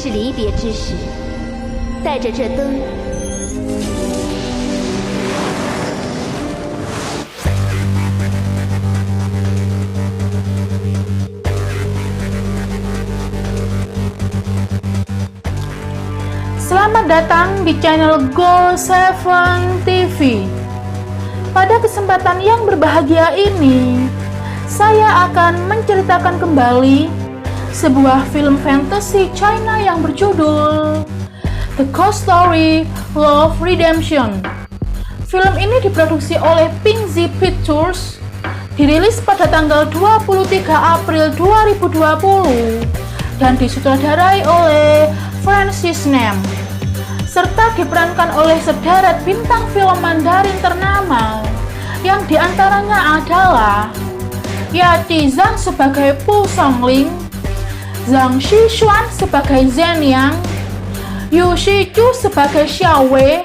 是离别之时，带着这灯。Selamat datang di channel Go7 TV. Pada kesempatan yang berbahagia ini, saya akan menceritakan kembali sebuah film fantasy China yang berjudul The Ghost Story Love Redemption. Film ini diproduksi oleh Pingxi Pictures, dirilis pada tanggal 23 April 2020 dan disutradarai oleh Francis Nam, serta diperankan oleh sederet bintang film Mandarin ternama yang diantaranya adalah Yachi Zhang sebagai Pu Songling, Zhang Xishuan sebagai Zhen Yang, Yu Shichu sebagai Xiao Wei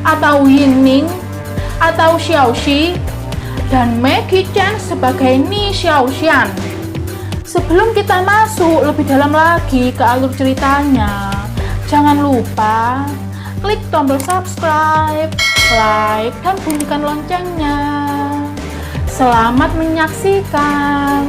atau Yin Ning atau Xiao Xi, dan Maggie Chen sebagai Ni Xiaoxian. Sebelum kita masuk lebih dalam lagi ke alur ceritanya, jangan lupa klik tombol subscribe, like, dan bunyikan loncengnya. Selamat menyaksikan.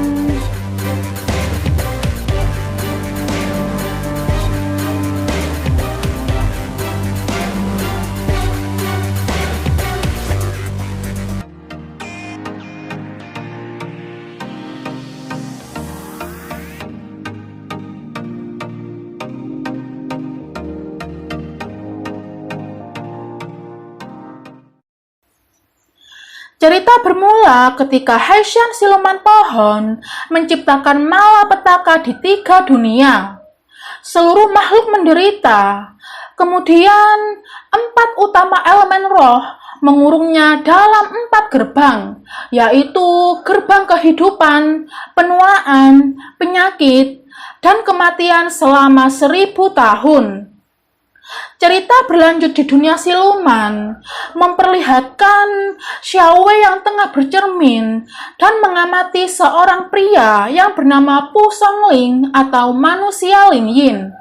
Cerita bermula ketika Heshan siluman pohon menciptakan malapetaka di 3 dunia. Seluruh makhluk menderita. Kemudian 4 utama elemen roh mengurungnya dalam 4 gerbang, yaitu gerbang kehidupan, penuaan, penyakit, dan kematian selama 1000 tahun. Cerita berlanjut di dunia siluman, memperlihatkan Xiao Wei yang tengah bercermin dan mengamati seorang pria yang bernama Pu Songling atau manusia Ling Yin,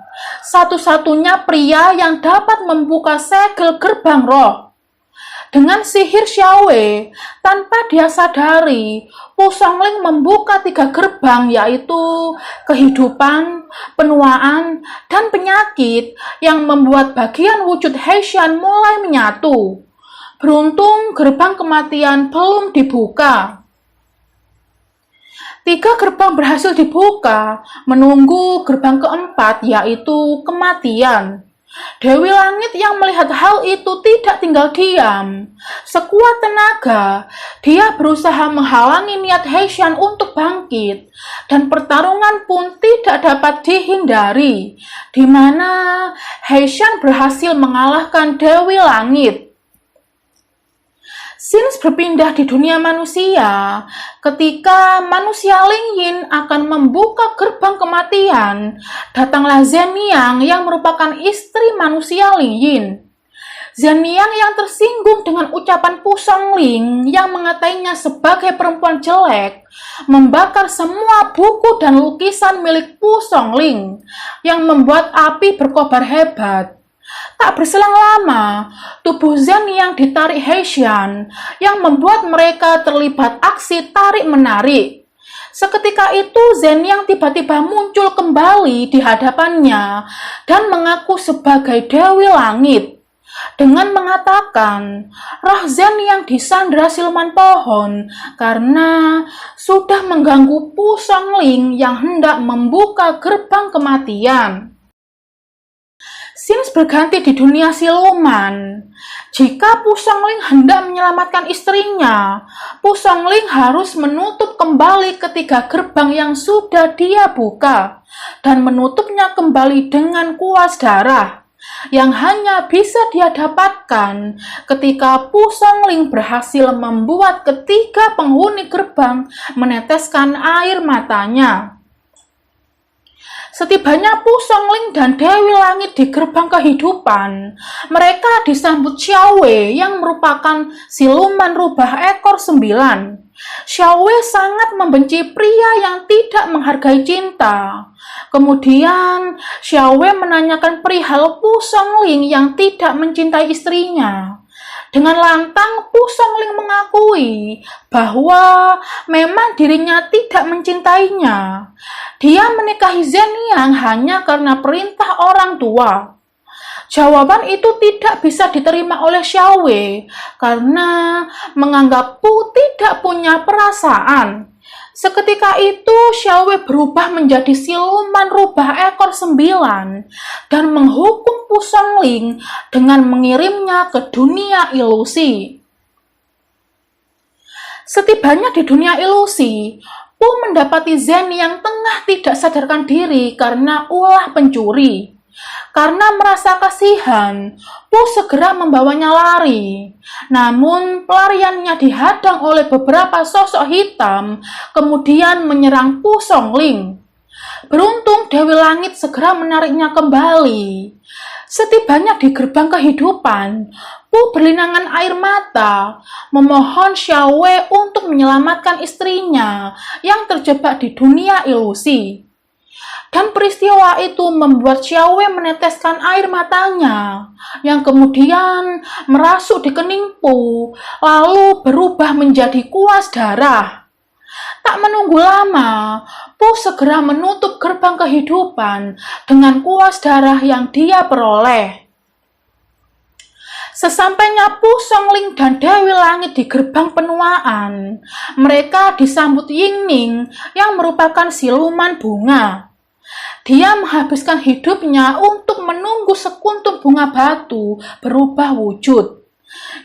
satu-satunya pria yang dapat membuka segel gerbang roh. Dengan sihir Xiao Wei, tanpa dia sadari, Pu Songling membuka 3 gerbang, yaitu kehidupan, penuaan, dan penyakit, yang membuat bagian wujud Heshan mulai menyatu. Beruntung gerbang kematian belum dibuka. 3 gerbang berhasil dibuka, menunggu gerbang keempat, yaitu kematian. Dewi Langit yang melihat hal itu tidak tinggal diam. Sekuat tenaga, dia berusaha menghalangi niat Heshan untuk bangkit, dan pertarungan pun tidak dapat dihindari, di mana Heshan berhasil mengalahkan Dewi Langit. Scenes berpindah di dunia manusia ketika manusia Ling Yin akan membuka gerbang kematian. Datanglah Zhen yang merupakan istri manusia Ling Yin. Zhen yang tersinggung dengan ucapan Pu Songling yang mengatainya sebagai perempuan jelek, membakar semua buku dan lukisan milik Pu Songling yang membuat api berkobar hebat. Tak berselang lama, tubuh Zhen yang ditarik Heshan yang membuat mereka terlibat aksi tarik-menarik. Seketika itu Zhen yang tiba-tiba muncul kembali di hadapannya dan mengaku sebagai Dewi Langit. Dengan mengatakan, roh Zhen yang disandra siluman pohon karena sudah mengganggu Pu Songling yang hendak membuka gerbang kematian. Scenes berganti di dunia siluman. Jika Pu Songling hendak menyelamatkan istrinya, Pu Songling harus menutup kembali 3 gerbang yang sudah dia buka dan menutupnya kembali dengan kuas darah yang hanya bisa dia dapatkan ketika Pu Songling berhasil membuat ketiga penghuni gerbang meneteskan air matanya. Setibanya Pu Songling dan Dewi Langit di gerbang kehidupan, mereka disambut Xiao Wei yang merupakan siluman rubah ekor 9. Xiaowei sangat membenci pria yang tidak menghargai cinta. Kemudian, Xiaowei menanyakan perihal Pu Songling yang tidak mencintai istrinya. Dengan lantang, Pu Songling mengakui bahwa memang dirinya tidak mencintainya. Dia menikahi Zhen Yang hanya karena perintah orang tua. Jawaban itu tidak bisa diterima oleh Xiaowei karena menganggap Pu tidak punya perasaan. Seketika itu, Xiaowei berubah menjadi siluman rubah ekor 9 dan menghukum Pu Songling dengan mengirimnya ke dunia ilusi. Setibanya di dunia ilusi, Pu mendapati Zhen yang tengah tidak sadarkan diri karena ulah pencuri. Karena merasa kasihan, Pu segera membawanya lari. Namun, pelariannya dihadang oleh beberapa sosok hitam, kemudian menyerang Pu Songling. Beruntung Dewi Langit segera menariknya kembali. Setibanya di gerbang kehidupan, Pu berlinangan air mata, memohon Xiaowei untuk menyelamatkan istrinya yang terjebak di dunia ilusi. Dan peristiwa itu membuat Xiaowei meneteskan air matanya, yang kemudian merasuk di kening Pu, lalu berubah menjadi kuas darah. Tak menunggu lama, Pu segera menutup gerbang kehidupan dengan kuas darah yang dia peroleh. Sesampainya Pu Songling dan Dewi Langit di gerbang penuaan, mereka disambut Yingning yang merupakan siluman bunga. Dia menghabiskan hidupnya untuk menunggu sekuntum bunga batu berubah wujud.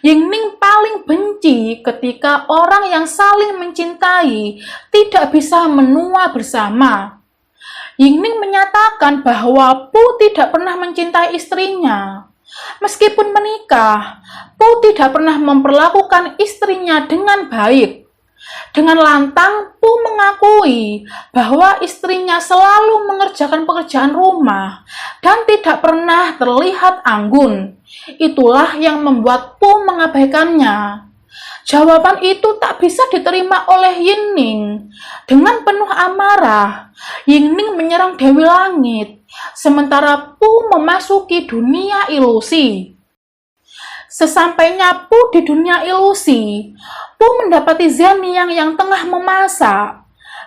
Yingning paling benci ketika orang yang saling mencintai tidak bisa menua bersama. Yingning menyatakan bahwa Pu tidak pernah mencintai istrinya. Meskipun menikah, Pu tidak pernah memperlakukan istrinya dengan baik. Dengan lantang, Pu mengakui bahwa istrinya selalu mengerjakan pekerjaan rumah dan tidak pernah terlihat anggun. Itulah yang membuat Pu mengabaikannya. Jawaban itu tak bisa diterima oleh Yingning. Dengan penuh amarah, Yingning menyerang Dewi Langit, sementara Pu memasuki dunia ilusi. Sesampainya Pu di dunia ilusi, Pu mendapati Zhen yang tengah memasak.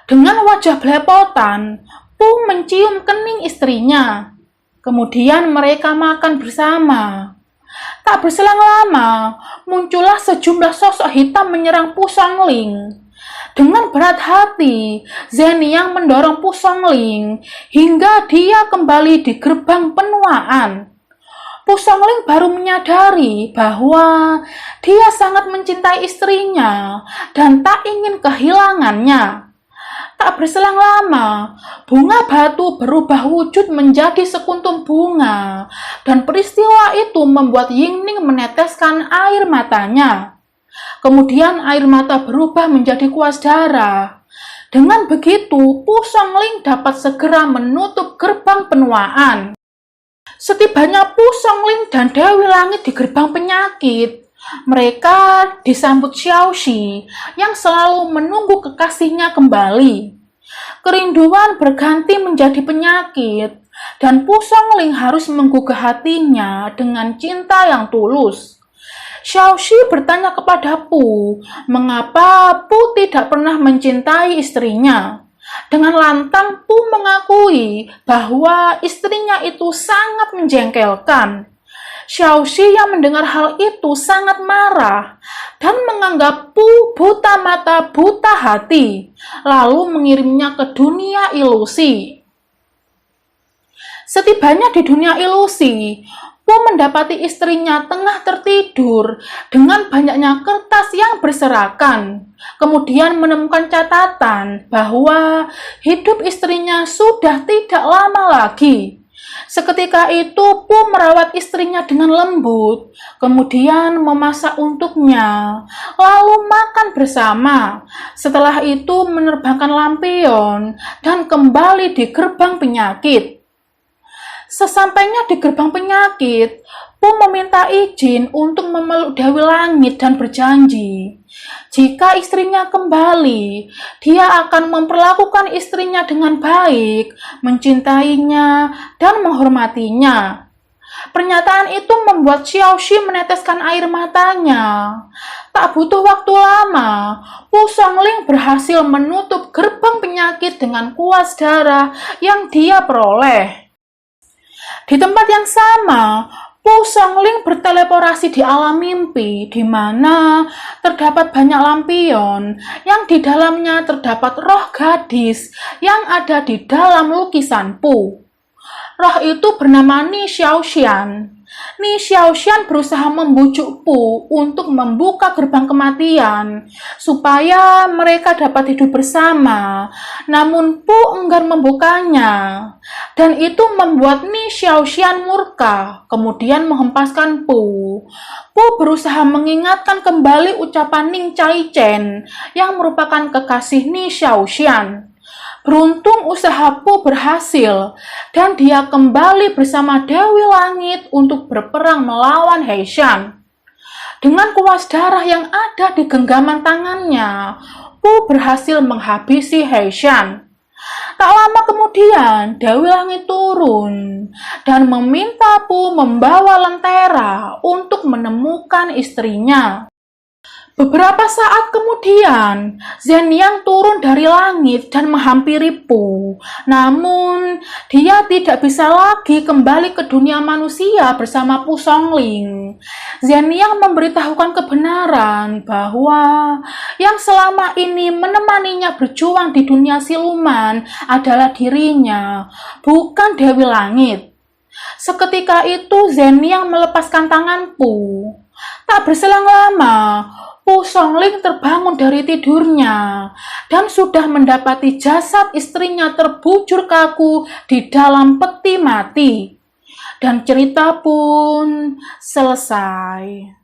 Dengan wajah belepotan, Pu mencium kening istrinya. Kemudian mereka makan bersama. Tak berselang lama, muncullah sejumlah sosok hitam menyerang Pu Songling. Dengan berat hati, Zhen yang mendorong Pu Songling hingga dia kembali di gerbang penuaan. Pu Songling baru menyadari bahwa dia sangat mencintai istrinya dan tak ingin kehilangannya. Tak berselang lama, bunga batu berubah wujud menjadi sekuntum bunga, dan peristiwa itu membuat Yingning meneteskan air matanya. Kemudian air mata berubah menjadi kuas darah. Dengan begitu, Pu Songling dapat segera menutup gerbang penuaan. Setibanya Pu Songling dan Dewi Langit di gerbang penyakit, mereka disambut Xiaoxi yang selalu menunggu kekasihnya kembali. Kerinduan berganti menjadi penyakit, dan Pu Songling harus menggugah hatinya dengan cinta yang tulus. Xiaoxi bertanya kepada Pu, mengapa Pu tidak pernah mencintai istrinya. Dengan lantang, Pu mengakui bahwa istrinya itu sangat menjengkelkan. Xiaoxi yang mendengar hal itu sangat marah dan menganggap Pu buta mata buta hati, lalu mengirimnya ke dunia ilusi. Setibanya di dunia ilusi, Pu mendapati istrinya tengah tertidur dengan banyaknya kertas yang berserakan. Kemudian menemukan catatan bahwa hidup istrinya sudah tidak lama lagi. Seketika itu Pu merawat istrinya dengan lembut, kemudian memasak untuknya, lalu makan bersama. Setelah itu menerbangkan lampion dan kembali di gerbang penyakit. Sesampainya di gerbang penyakit, Pu meminta izin untuk memeluk Dewi Langit dan berjanji, jika istrinya kembali, dia akan memperlakukan istrinya dengan baik, mencintainya, dan menghormatinya. Pernyataan itu membuat Xiaoxi meneteskan air matanya. Tak butuh waktu lama, Pu Songling berhasil menutup gerbang penyakit dengan kuas darah yang dia peroleh. Di tempat yang sama, Pu Songling berteleporasi di alam mimpi, di mana terdapat banyak lampion yang di dalamnya terdapat roh gadis yang ada di dalam lukisan Pu. Roh itu bernama Ni Xiaoxian. Ni Xiaoxian berusaha membujuk Pu untuk membuka gerbang kematian supaya mereka dapat hidup bersama. Namun Pu enggan membukanya. Dan itu membuat Ni Xiaoxian murka, kemudian menghempaskan Pu. Pu berusaha mengingatkan kembali ucapan Ning Chai Chen yang merupakan kekasih Ni Xiaoxian. Beruntung usaha Pu berhasil dan dia kembali bersama Dewi Langit untuk berperang melawan Heishan. Dengan kuas darah yang ada di genggaman tangannya, Pu berhasil menghabisi Heishan. Tak lama kemudian, Dewi Langit turun dan meminta Pu membawa lentera untuk menemukan istrinya. Beberapa saat kemudian, Zhen Yang turun dari langit dan menghampiri Pu. Namun, dia tidak bisa lagi kembali ke dunia manusia bersama Pu Songling. Zhen Yang memberitahukan kebenaran bahwa yang selama ini menemaninya berjuang di dunia siluman adalah dirinya, bukan Dewi Langit. Seketika itu, Zhen Yang melepaskan tangan Pu. Tak berselang lama, Pu Songling terbangun dari tidurnya dan sudah mendapati jasad istrinya terbujur kaku di dalam peti mati. Dan cerita pun selesai.